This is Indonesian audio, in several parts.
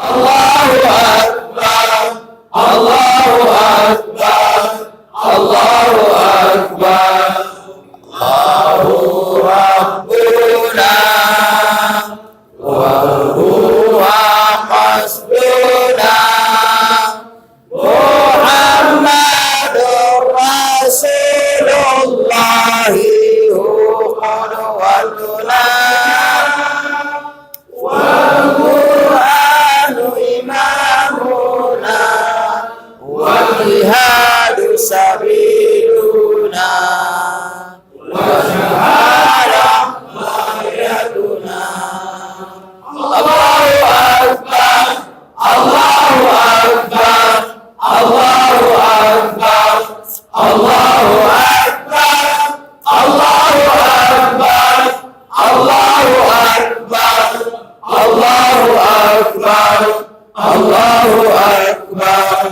Allahu Akbar, Allahu Akbar, Allahu Akbar. Allahu Rabbuna wa huwa hasbuna Muhammadur Rasulullah qudwatuna wal Qur'anu imamuna wal jihadu sabiluna wa syahadah mayatuna. Allahu Akbar, Allahu Akbar, Allahu Akbar, Allahu Akbar, Allahu Akbar, Allahu Akbar, Allahu Akbar, Allahu Akbar.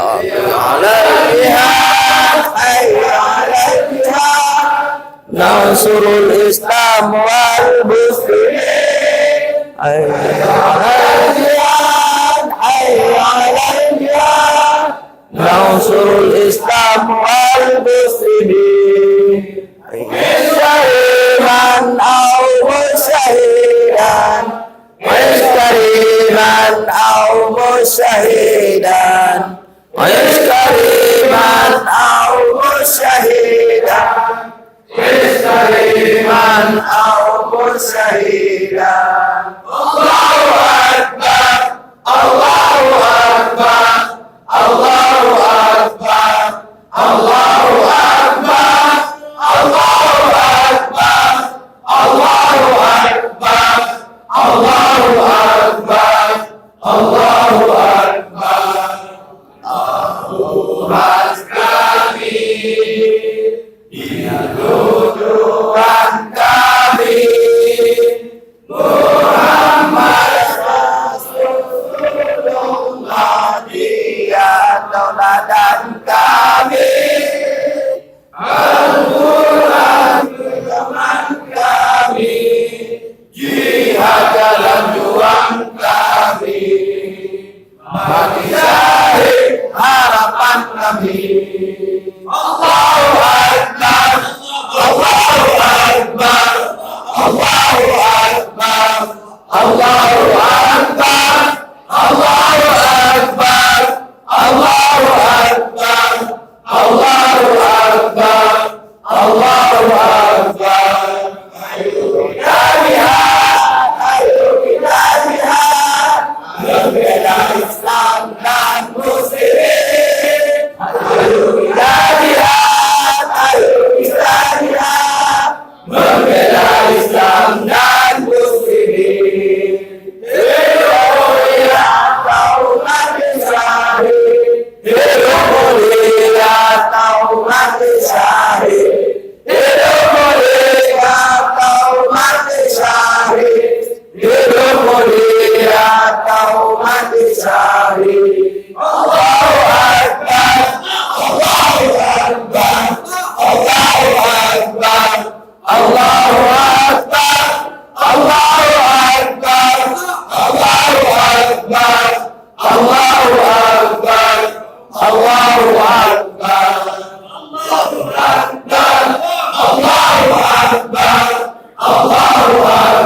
Hayya 'alal jihad, hayya 'alal jihad, nasrul Islam wal muslimin. Hayya 'alal jihad, hayya 'alal jihad, nasrul Islam wal muslimin. Syariman aw musyahidan, Kariman aw musyahidan, Kariman aw musyahidan, Kariman aw musyahidan. Allahu Akbar, Allahu Akbar, Allahu Akbar, Allahu Akbar, Allahu Akbar, Allahu Akbar, Allahu Akbar, Allahu Akbar. Tuhan kami, Dia tujuan kami, Muhammad Rasulullah, Dia tauladan kami, Al-Quran teman kami, jihad dalam juang kami, mati syahid harapan kami. Allahu Akbar, Allahu Akbar, Allahu Akbar, Allahu Akbar, Allahu Akbar, Allahu Akbar, Allahu Akbar, Allahu Akbar. Ayo kita jihad, ayo kita jihad, membela Islam dan muslimin. Ayo kita jihad, ayo kita jihad, membela Islam dan muslimin. Hidup mulia taubat syahid, hidup mulia taubat syahid, hidup mulia taubat syahid, hidup mulia taubat syahid. Allahu Akbar, Allahu Akbar, Allahu Akbar, Allahu Akbar, Allahu Akbar, Allahu Akbar, Allahu Akbar, Allahu Akbar, Allahu Akbar, Allahu Akbar, Allahu Akbar, Allahu Akbar.